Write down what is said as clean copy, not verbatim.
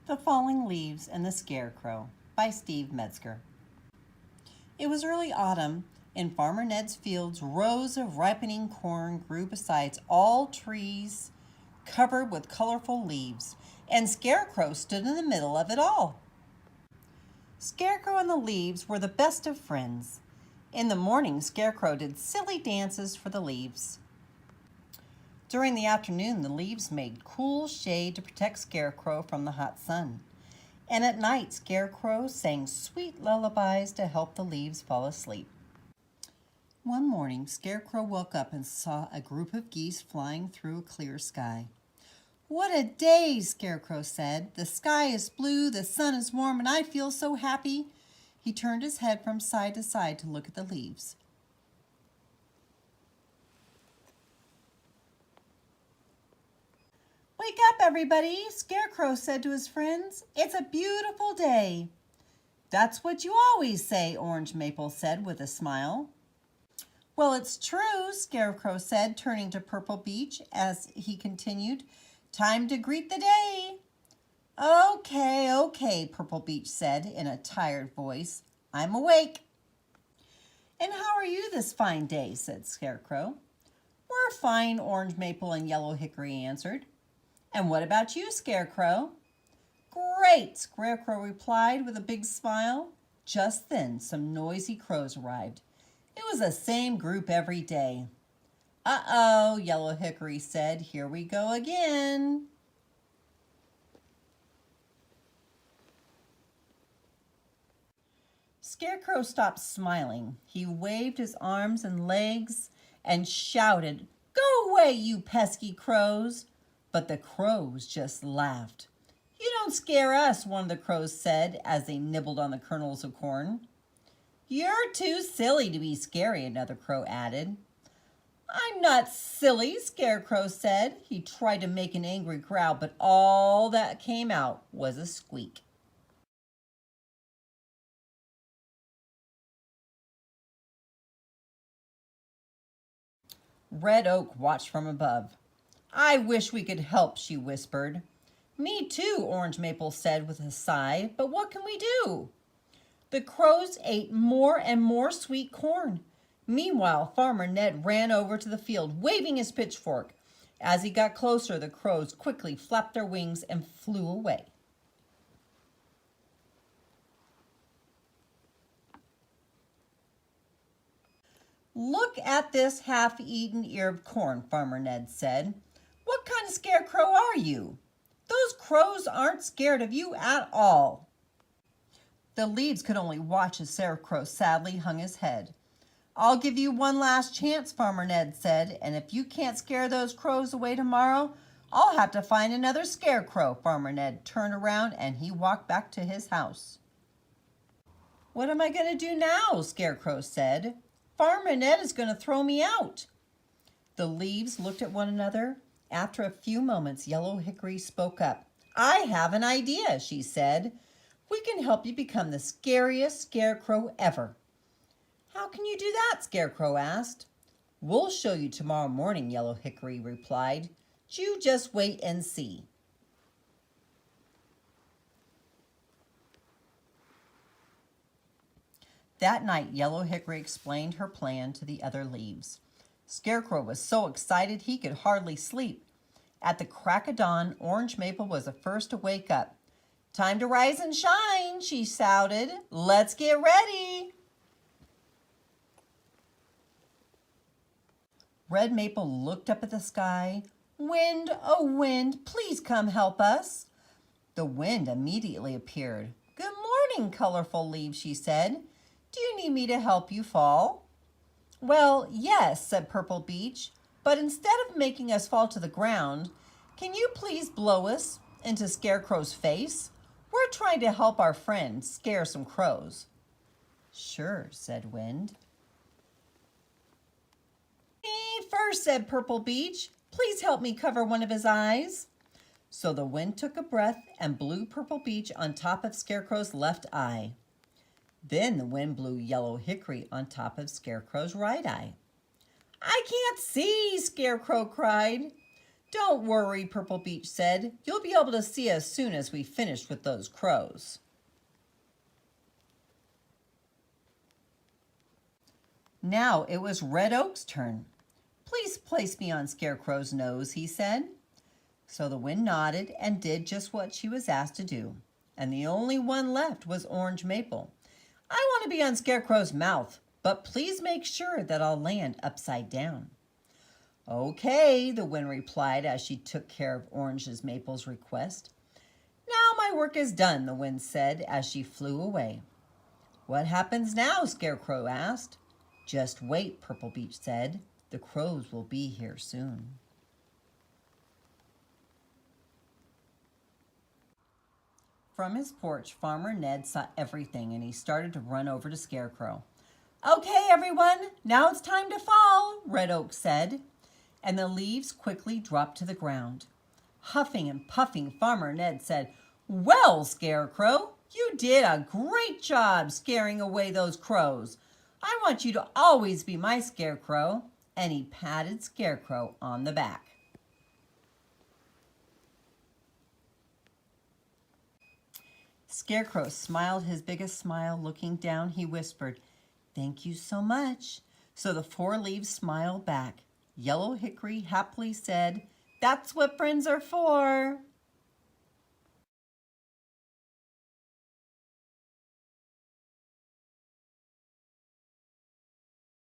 The Falling Leaves and the Scarecrow by Steve Metzger. It was early autumn. In Farmer Ned's fields, rows of ripening corn grew beside all trees covered with colorful leaves, and Scarecrow stood in the middle of it all. Scarecrow and the leaves were the best of friends. In the morning, Scarecrow did silly dances for the leaves. During the afternoon, the leaves made cool shade to protect Scarecrow from the hot sun. And at night, Scarecrow sang sweet lullabies to help the leaves fall asleep. One morning, Scarecrow woke up and saw a group of geese flying through a clear sky. "What a day," Scarecrow said. "The sky is blue, the sun is warm, and I feel so happy." He turned his head from side to side to look at the leaves. "Wake up, everybody," Scarecrow said to his friends. "It's a beautiful day." "That's what you always say," Orange Maple said with a smile. "Well, it's true," Scarecrow said, turning to Purple Beech as he continued. "Time to greet the day." Okay, Purple Beech said in a tired voice. "I'm awake." "And how are you this fine day?" said Scarecrow. "We're fine," Orange Maple and Yellow Hickory answered. "And what about you, Scarecrow?" "Great," Scarecrow replied with a big smile. Just then, some noisy crows arrived. It was the same group every day. "Uh-oh," Yellow Hickory said. "Here we go again." Scarecrow stopped smiling. He waved his arms and legs and shouted, "Go away, you pesky crows!" But the crows just laughed. "You don't scare us," one of the crows said as they nibbled on the kernels of corn. "You're too silly to be scary," another crow added. "I'm not silly," Scarecrow said. He tried to make an angry growl, but all that came out was a squeak. Red Oak watched from above. "I wish we could help," she whispered. "Me too," Orange Maple said with a sigh, "but what can we do?" The crows ate more and more sweet corn. Meanwhile, Farmer Ned ran over to the field, waving his pitchfork. As he got closer, the crows quickly flapped their wings and flew away. "Look at this half-eaten ear of corn," Farmer Ned said. "What kind of scarecrow are you? Those crows aren't scared of you at all." The leaves could only watch as Scarecrow sadly hung his head. "I'll give you one last chance," Farmer Ned said, "and if you can't scare those crows away tomorrow, I'll have to find another scarecrow." Farmer Ned turned around and he walked back to his house. "What am I going to do now?" Scarecrow said. "Farmer Ned is going to throw me out." The leaves looked at one another. After a few moments, Yellow Hickory spoke up. "I have an idea," she said. "We can help you become the scariest scarecrow ever." "How can you do that?" Scarecrow asked. "We'll show you tomorrow morning," Yellow Hickory replied. "You just wait and see." That night, Yellow Hickory explained her plan to the other leaves. Scarecrow was so excited he could hardly sleep. At the crack of dawn, Orange Maple was the first to wake up. "Time to rise and shine," she shouted. "Let's get ready." Red Maple looked up at the sky. "Wind, oh wind, please come help us." The wind immediately appeared. "Good morning, colorful leaves," she said. "Do you need me to help you fall?" "Well, yes," said Purple Beech, "but instead of making us fall to the ground, can you please blow us into Scarecrow's face? We're trying to help our friend scare some crows." "Sure," said Wind. "Me first," said Purple Beech. "Please help me cover one of his eyes." So the wind took a breath and blew Purple Beech on top of Scarecrow's left eye. Then the wind blew Yellow Hickory on top of Scarecrow's right eye. "I can't see," Scarecrow cried. Don't worry, Purple Beach said. You'll be able to see us soon as we finish with those crows. Now it was Red Oak's turn. Please place me on Scarecrow's nose, he said. So the wind nodded and did just what she was asked to do. And the only one left was Orange Maple. I want to be on Scarecrow's mouth, but please make sure that I'll land upside down. Okay, the wind replied as she took care of Orange Maple's request. Now my work is done, the wind said as she flew away. What happens now? Scarecrow asked. Just wait, Purple Beach said. The crows will be here soon. From his porch, Farmer Ned saw everything and he started to run over to Scarecrow. Okay, everyone, now it's time to fall, Red Oak said, and the leaves quickly dropped to the ground. Huffing and puffing, Farmer Ned said, Well, Scarecrow, you did a great job scaring away those crows. I want you to always be my Scarecrow, and he patted Scarecrow on the back. Scarecrow smiled his biggest smile. Looking down, he whispered, Thank you so much. So the 4 leaves smiled back. Yellow Hickory happily said, That's what friends are for.